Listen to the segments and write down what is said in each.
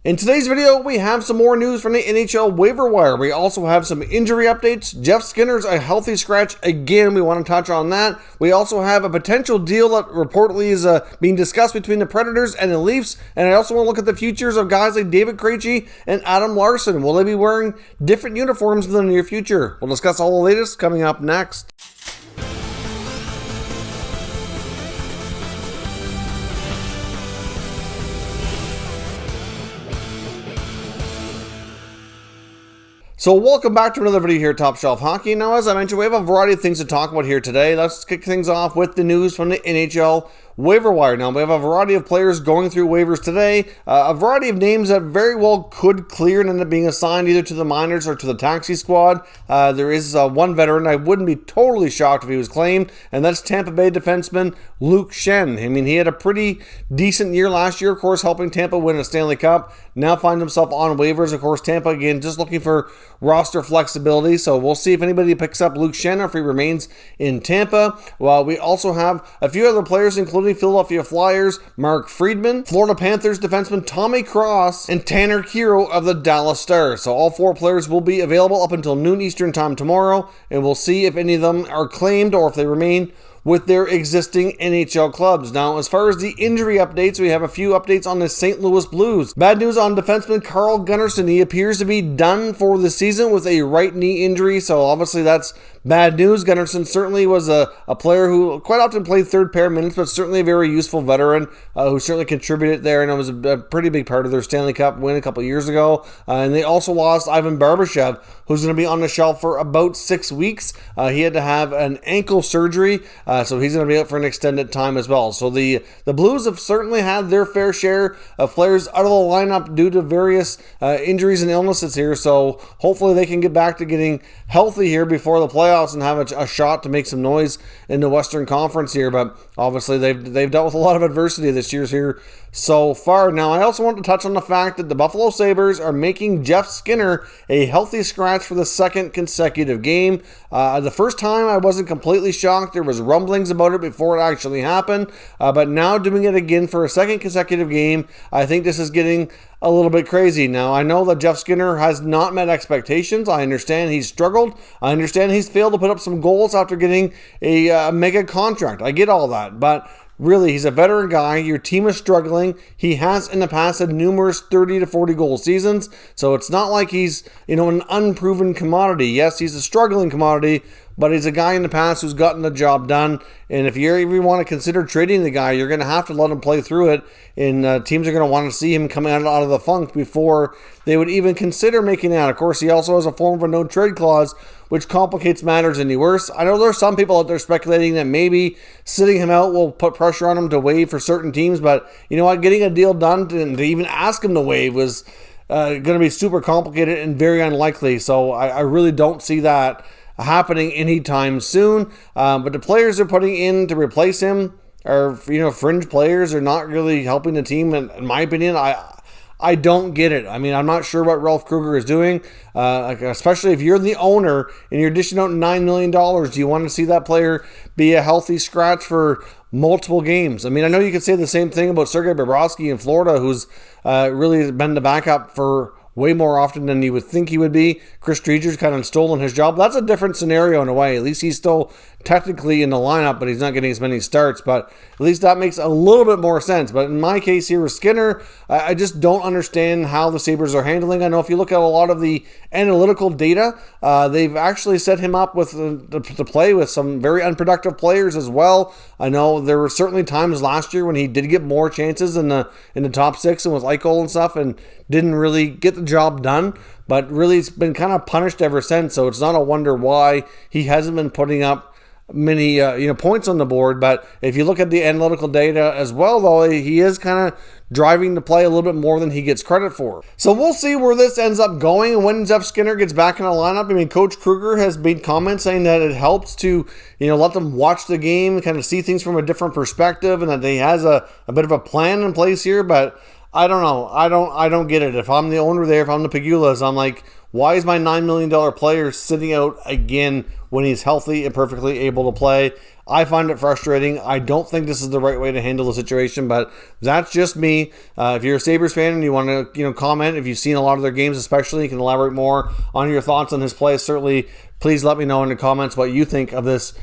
In today's video, we have some more news from the NHL waiver wire. We also have some injury updates. Jeff Skinner's a healthy scratch again. We want to touch on that. We also have a potential deal that reportedly is being discussed between the Predators and the Leafs. And I also want to look at the futures of guys like David Krejci and Adam Larsson. Will they be wearing different uniforms in the near future? We'll discuss all the latest coming up next. So welcome back to another video here at Top Shelf Hockey. Now, as I mentioned, we have a variety of things to talk about here today. Let's kick things off with the news from the NHL waiver wire. Now, we have a variety of players going through waivers today, a variety of names that very well could clear and end up being assigned either to the minors or to the taxi squad. There is one veteran I wouldn't be totally shocked if he was claimed, and that's Tampa Bay defenseman Luke Schenn. I mean, he had a pretty decent year last year, of course, helping Tampa win a Stanley Cup. Now finds himself on waivers. Of course, Tampa, again, just looking for roster flexibility, so we'll see if anybody picks up Luke Schenn or if he remains in Tampa. Well, we also have a few other players, including Philadelphia Flyers, Mark Friedman, Florida Panthers defenseman Tommy Cross, and Tanner Kero of the Dallas Stars. So all four players will be available up until noon Eastern time tomorrow, and we'll see if any of them are claimed or if they remain with their existing NHL clubs. Now, as far as the injury updates, we have a few updates on the St. Louis Blues. Bad news on defenseman Carl Gunnarsson. He appears to be done for the season with a right knee injury, so obviously that's bad news. Gunnarsson certainly was a player who quite often played third pair minutes, but certainly a very useful veteran who certainly contributed there, and it was a pretty big part of their Stanley Cup win a couple years ago. And they also lost Ivan Barbashev, who's going to be on the shelf for about 6 weeks. He had to have an ankle surgery, so he's going to be out for an extended time as well. So the Blues have certainly had their fair share of players out of the lineup due to various injuries and illnesses here, so hopefully they can get back to getting healthy here before the playoffs and have a shot to make some noise in the Western Conference here. But obviously they've dealt with a lot of adversity this year's here so far. Now, I also want to touch on the fact that the Buffalo Sabres are making Jeff Skinner a healthy scratch for the second consecutive game. The first time I wasn't completely shocked. There was rumblings about it before it actually happened, but now doing it again for a second consecutive game, I think this is getting a little bit crazy. Now, I know that Jeff Skinner has not met expectations. I understand he's struggled. I understand he's failed to put up some goals after getting a mega contract. I get all that, but really, he's a veteran guy. Your team is struggling. He has in the past had numerous 30 to 40 goal seasons, so it's not like he's, an unproven commodity. Yes, he's a struggling commodity, but he's a guy in the past who's gotten the job done. And if you even want to consider trading the guy, you're going to have to let him play through it. And teams are going to want to see him come out of the funk before they would even consider making out. Of course, he also has a form of a no-trade clause, which complicates matters any worse. I know there's some people out there speculating that maybe sitting him out will put pressure on him to waive for certain teams. But you know what? Getting a deal done to even ask him to waive was going to be super complicated and very unlikely. So I really don't see that happening anytime soon. But the players they're putting in to replace him are, fringe players. Are not really helping the team, in my opinion. I don't get it. I mean, I'm not sure what Ralph Krueger is doing, especially if you're the owner and you're dishing out $9 million. Do you want to see that player be a healthy scratch for multiple games? I mean, I know you could say the same thing about Sergei Bobrovsky in Florida, who's really been the backup for way more often than you would think he would be. Chris Driedger's kind of stolen his job. That's a different scenario in a way. At least he's still technically in the lineup, but he's not getting as many starts. But at least that makes a little bit more sense. But in my case here with Skinner, I just don't understand how the Sabres are handling. I know if you look at a lot of the analytical data, they've actually set him up with to play with some very unproductive players as well. I know there were certainly times last year when he did get more chances in the top six and with Eichel and stuff and didn't really get the job done. But really, it's been kind of punished ever since. So it's not a wonder why he hasn't been putting up many points on the board. But if you look at the analytical data as well, though, he is kind of driving the play a little bit more than he gets credit for. So we'll see where this ends up going and when Jeff Skinner gets back in the lineup. I mean, Coach Krueger has made comments saying that it helps to let them watch the game, kind of see things from a different perspective, and that he has a bit of a plan in place here. But I don't know. I don't get it. If I'm the owner there, if I'm the Pegulas, I'm like, why is my $9 million player sitting out again when he's healthy and perfectly able to play. I find it frustrating. I don't think this is the right way to handle the situation, but that's just me. If you're a Sabres fan and you want to, comment, if you've seen a lot of their games especially, you can elaborate more on your thoughts on his play. Certainly, please let me know in the comments what you think of this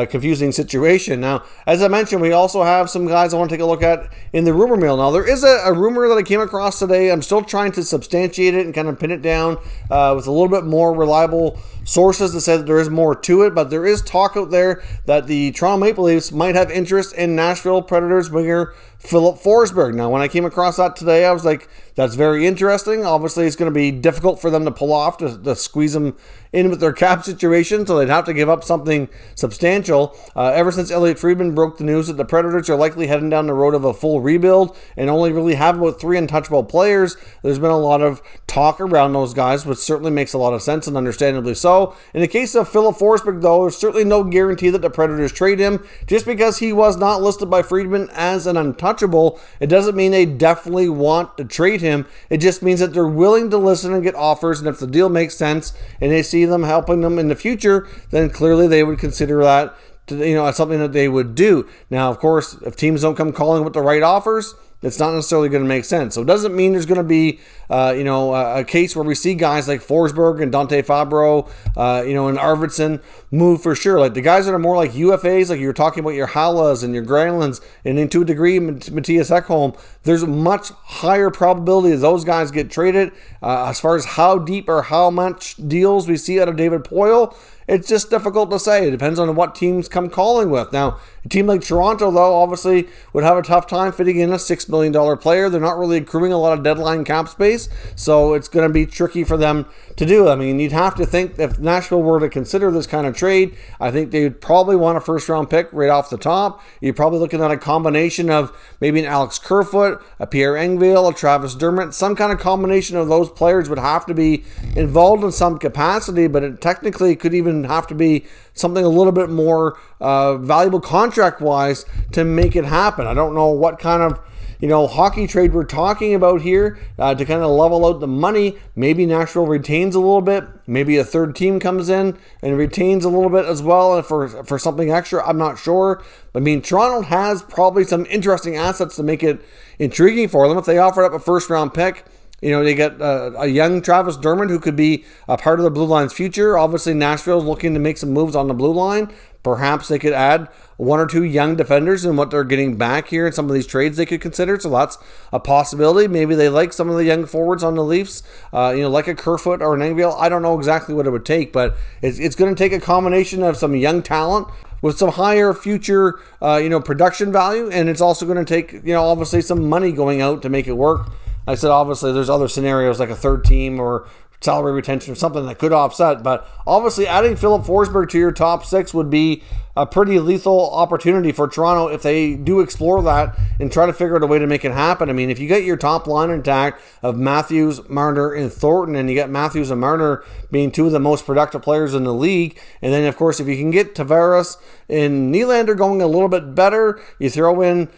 confusing situation. Now, as I mentioned, we also have some guys I want to take a look at in the rumor mill. Now, there is a rumor that I came across today. I'm still trying to substantiate it and kind of pin it down with a little bit more reliable sources to say that there is more to it, but there is talk out there that the Toronto Maple Leafs might have interest in Nashville Predators winger Filip Forsberg. Now, when I came across that today, I was like, that's very interesting. Obviously, it's going to be difficult for them to pull off to squeeze them in with their cap situation, so they'd have to give up something substantial. Ever since Elliotte Friedman broke the news that the Predators are likely heading down the road of a full rebuild and only really have about 3 untouchable players, there's been a lot of talk around those guys, which certainly makes a lot of sense and understandably so. In the case of Filip Forsberg, though, there's certainly no guarantee that the Predators trade him. Just because he was not listed by Friedman as an untouchable, it doesn't mean they definitely want to trade him. It just means that they're willing to listen and get offers, and if the deal makes sense and they see them helping them in the future, then clearly they would consider that as something that they would do. Now, of course, if teams don't come calling with the right offers, it's not necessarily going to make sense. So it doesn't mean there's going to be, a case where we see guys like Forsberg and Dante Fabro, and Arvidsson move for sure. Like the guys that are more like UFAs, like you're talking about your Hallas and your Granlunds, and then to a degree, Matthias Ekholm, there's a much higher probability that those guys get traded. As far as how deep or how much deals we see out of David Poile, it's just difficult to say. It depends on what teams come calling with. Now, a team like Toronto, though, obviously would have a tough time fitting in a $6 million player. They're not really accruing a lot of deadline cap space, so it's going to be tricky for them to do. I mean, you'd have to think if Nashville were to consider this kind of trade, I think they'd probably want a first-round pick right off the top. You're probably looking at a combination of maybe an Alex Kerfoot, a Pierre Engvall, a Travis Dermott. Some kind of combination of those players would have to be involved in some capacity, but it technically could even have to be something a little bit more valuable contract-wise to make it happen. I don't know what kind of hockey trade we're talking about here to kind of level out the money. Maybe Nashville retains a little bit. Maybe a third team comes in and retains a little bit as well for something extra. I'm not sure. I mean, Toronto has probably some interesting assets to make it intriguing for them. If they offered up a first-round pick, they get a young Travis Dermott who could be a part of the Blue Line's future. Obviously, Nashville's looking to make some moves on the Blue Line. Perhaps they could add 1 or 2 young defenders in what they're getting back here in some of these trades they could consider. So that's a possibility. Maybe they like some of the young forwards on the Leafs, like a Kerfoot or an Engvall. I don't know exactly what it would take, but it's going to take a combination of some young talent with some higher future, production value. And it's also going to take, obviously some money going out to make it work. I said, obviously, there's other scenarios like a third team or salary retention or something that could offset. But obviously, adding Filip Forsberg to your top 6 would be a pretty lethal opportunity for Toronto if they do explore that and try to figure out a way to make it happen. I mean, if you get your top line intact of Matthews, Marner, and Thornton, and you get Matthews and Marner being 2 of the most productive players in the league, and then, of course, if you can get Tavares and Nylander going a little bit better, you throw in,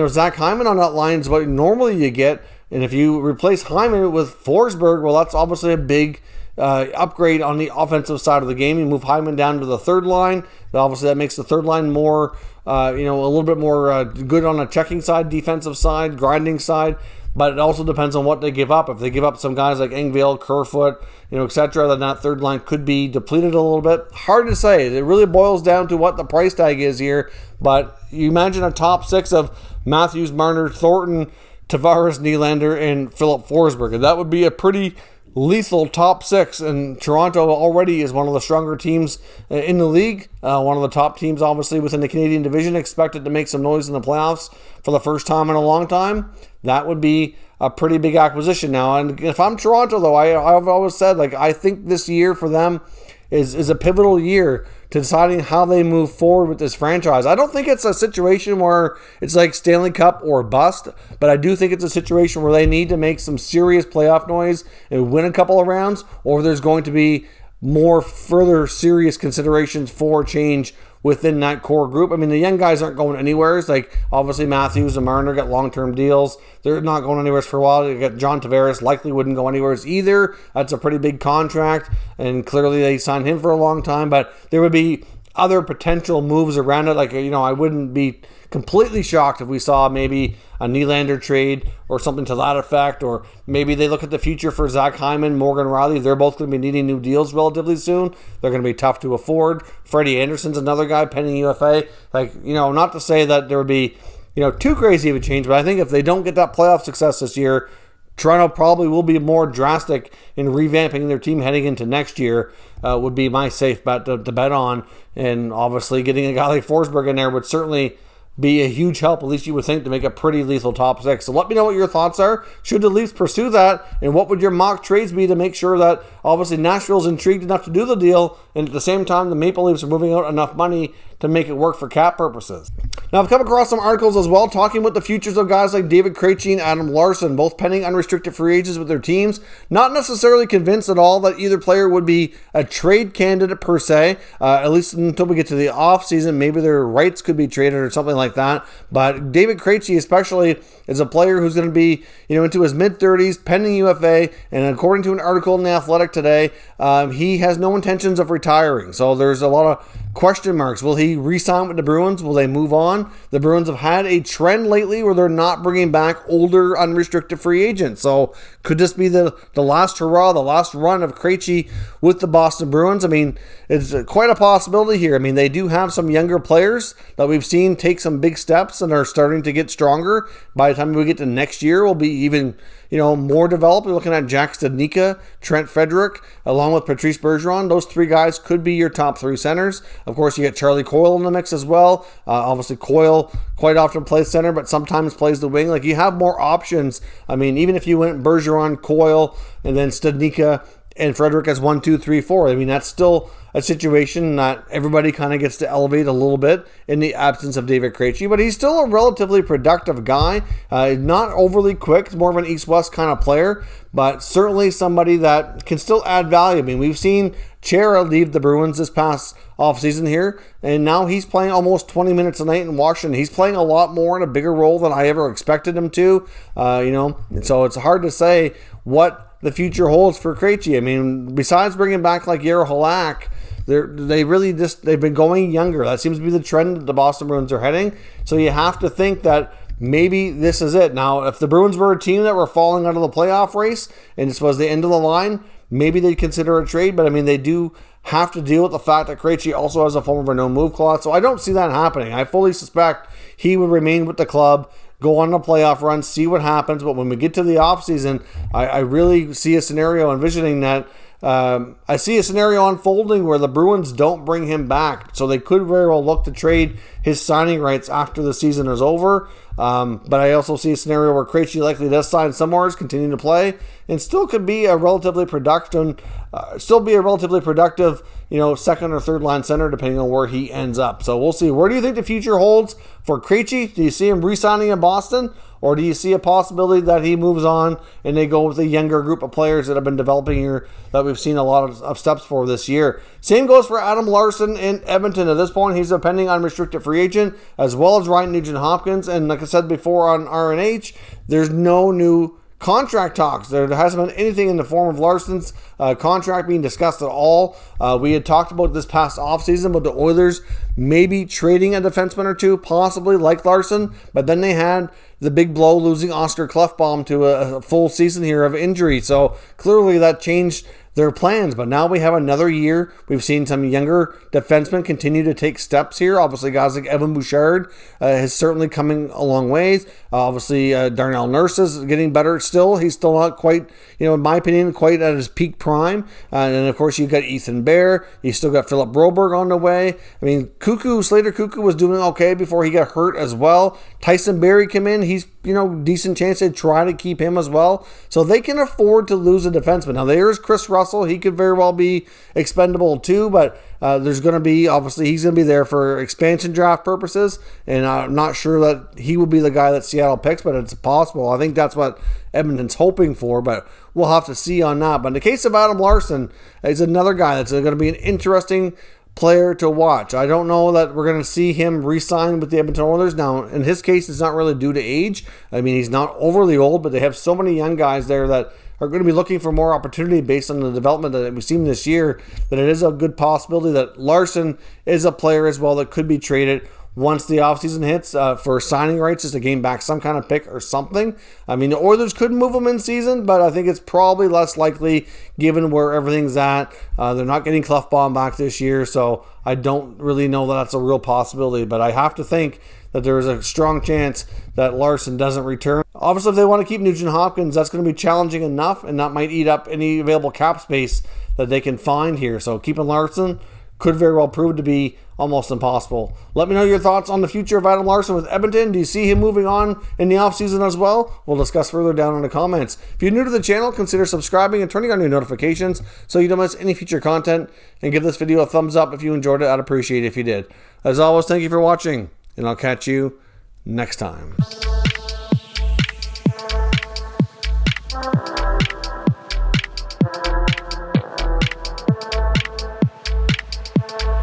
Zach Hyman on that line is what normally you get. And if you replace Hyman with Forsberg, well, that's obviously a big upgrade on the offensive side of the game. You move Hyman down to the third line. Obviously, that makes the third line more, a little bit more good on the checking side, defensive side, grinding side. But it also depends on what they give up. If they give up some guys like Engvall, Kerfoot, etc., then that third line could be depleted a little bit. Hard to say. It really boils down to what the price tag is here. But you imagine a top 6 of Matthews, Marner, Thornton, Tavares, Nylander, and Filip Forsberg. And that would be a pretty lethal top 6. And Toronto already is one of the stronger teams in the league. One of the top teams, obviously, within the Canadian division, expected to make some noise in the playoffs for the first time in a long time. That would be a pretty big acquisition now. And if I'm Toronto, though, I've always said, I think this year for them is a pivotal year to deciding how they move forward with this franchise. I don't think it's a situation where it's like Stanley Cup or bust, but I do think it's a situation where they need to make some serious playoff noise and win a couple of rounds, or there's going to be more further serious considerations for change within that core group. I mean, the young guys aren't going anywhere. It's like, obviously, Matthews and Marner got long-term deals. They're not going anywhere for a while. You got John Tavares, likely wouldn't go anywhere either. That's a pretty big contract, and clearly they signed him for a long time, but there would be other potential moves around it. Like, I wouldn't be completely shocked if we saw maybe a Nylander trade or something to that effect, or maybe they look at the future for Zach Hyman, Morgan Riley. They're both going to be needing new deals relatively soon. They're going to be tough to afford. Freddie Anderson's another guy, pending UFA. Like, not to say that there would be, too crazy of a change, but I think if they don't get that playoff success this year, Toronto probably will be more drastic in revamping their team heading into next year, would be my safe bet to bet on. And obviously getting a guy like Forsberg in there would certainly be a huge help, at least you would think, to make a pretty lethal top six. So let me know what your thoughts are. Should the Leafs pursue that? And what would your mock trades be to make sure that obviously Nashville's intrigued enough to do the deal, and at the same time the Maple Leafs are moving out enough money to make it work for cap purposes? Now, I've come across some articles as well talking about the futures of guys like David Krejci and Adam Larsson, both pending unrestricted free agents with their teams. Not necessarily convinced at all that either player would be a trade candidate per se, at least until we get to the offseason. Maybe their rights could be traded or something like that. But David Krejci especially is a player who's going to be into his mid-30s, pending UFA, and according to an article in The Athletic today, he has no intentions of retiring. So there's a lot of question marks. Will he re-sign with the Bruins? Will they move on? The Bruins have had a trend lately where they're not bringing back older unrestricted free agents. So could this be the last hurrah, the last run of Krejci with the Boston Bruins? I mean, it's quite a possibility here. I mean, they do have some younger players that we've seen take some big steps and are starting to get stronger. By the time we get to next year, we'll be even more developed. We're looking at Jack Studnicka, Trent Frederick, along with Patrice Bergeron. Those three guys could be your top three centers. Of course, you get Charlie Coyle in the mix as well. Obviously, Coyle quite often plays center, but sometimes plays the wing. Like, you have more options. I mean, even if you went Bergeron, Coyle, and then Studnicka and Frederick as 1, 2, 3, 4. I mean, that's still a situation that everybody kind of gets to elevate a little bit in the absence of David Krejci, but he's still a relatively productive guy. Not overly quick. It's more of an east-west kind of player, but certainly somebody that can still add value. I mean, we've seen Chara leave the Bruins this past offseason here, and now he's playing almost 20 minutes a night in Washington. He's playing a lot more in a bigger role than I ever expected him to, and so it's hard to say what the future holds for Krejci. I mean, besides bringing back like Jaro Halak, they've been going younger. That seems to be the trend that the Boston Bruins are heading. So you have to think that maybe this is it. Now, if the Bruins were a team that were falling out of the playoff race and this was the end of the line, maybe they'd consider a trade. But I mean, they do have to deal with the fact that Krejci also has a form of a no-move clause. So I don't see that happening. I fully suspect he would remain with the club, go on a playoff run, see what happens. But when we get to the offseason, I really see a scenario envisioning that I see a scenario unfolding where the Bruins don't bring him back. So they could very well look to trade his signing rights after the season is over. But I also see a scenario where Krejci likely does sign somewhere, continue to play, and still could be a relatively productive, second or third line center, depending on where he ends up. So we'll see. Where do you think the future holds for Krejci? Do you see him re-signing in Boston? Or do you see a possibility that he moves on and they go with a younger group of players that have been developing here that we've seen a lot of steps for this year? Same goes for Adam Larsson in Edmonton. At this point, he's a pending unrestricted free agent, as well as Ryan Nugent-Hopkins. And like I said before on RNH, there's no new contract talks. There hasn't been anything in the form of Larsson's contract being discussed at all. We had talked about this past offseason about the Oilers maybe trading a defenseman or two, possibly like Larsson, but then they had the big blow losing Oscar Klefbom to a full season here of injury. So clearly that changed their plans, but now we have another year. We've seen some younger defensemen continue to take steps here. Obviously, guys like Evan Bouchard is certainly coming a long ways. Obviously, Darnell Nurse is getting better still. He's still not quite, in my opinion, quite at his peak prime. And then, of course, you've got Ethan Bear. You still got Philip Broberg on the way. I mean, Slater Cuckoo was doing okay before he got hurt as well. Tyson Barrie came in. He's, decent chance they try to keep him as well. So they can afford to lose a defenseman. Now, there is Chris Russell. He could very well be expendable too, but there's going to be, obviously, he's going to be there for expansion draft purposes, and I'm not sure that he will be the guy that Seattle picks, but it's possible. I think that's what Edmonton's hoping for, but we'll have to see on that. But in the case of Adam Larsson, he's another guy that's going to be an interesting player to watch. I don't know that we're going to see him re-sign with the Edmonton Oilers. Now, in his case, it's not really due to age. I mean, he's not overly old, but they have so many young guys there that are going to be looking for more opportunity based on the development that we've seen this year, that it is a good possibility that Larsson is a player as well that could be traded once the offseason hits for signing rights, just to gain back some kind of pick or something. I mean, the Oilers could move him in season, but I think it's probably less likely given where everything's at. They're not getting Clefbaum back this year, so I don't really know that that's a real possibility. But I have to think that there is a strong chance that Larsson doesn't return. Obviously, if they want to keep Nugent Hopkins, that's going to be challenging enough, and that might eat up any available cap space that they can find here. So keeping Larsson could very well prove to be almost impossible. Let me know your thoughts on the future of Adam Larsson with Edmonton. Do you see him moving on in the offseason as well? We'll discuss further down in the comments. If you're new to the channel, consider subscribing and turning on your notifications so you don't miss any future content. And give this video a thumbs up if you enjoyed it. I'd appreciate it if you did. As always, thank you for watching, and I'll catch you next time.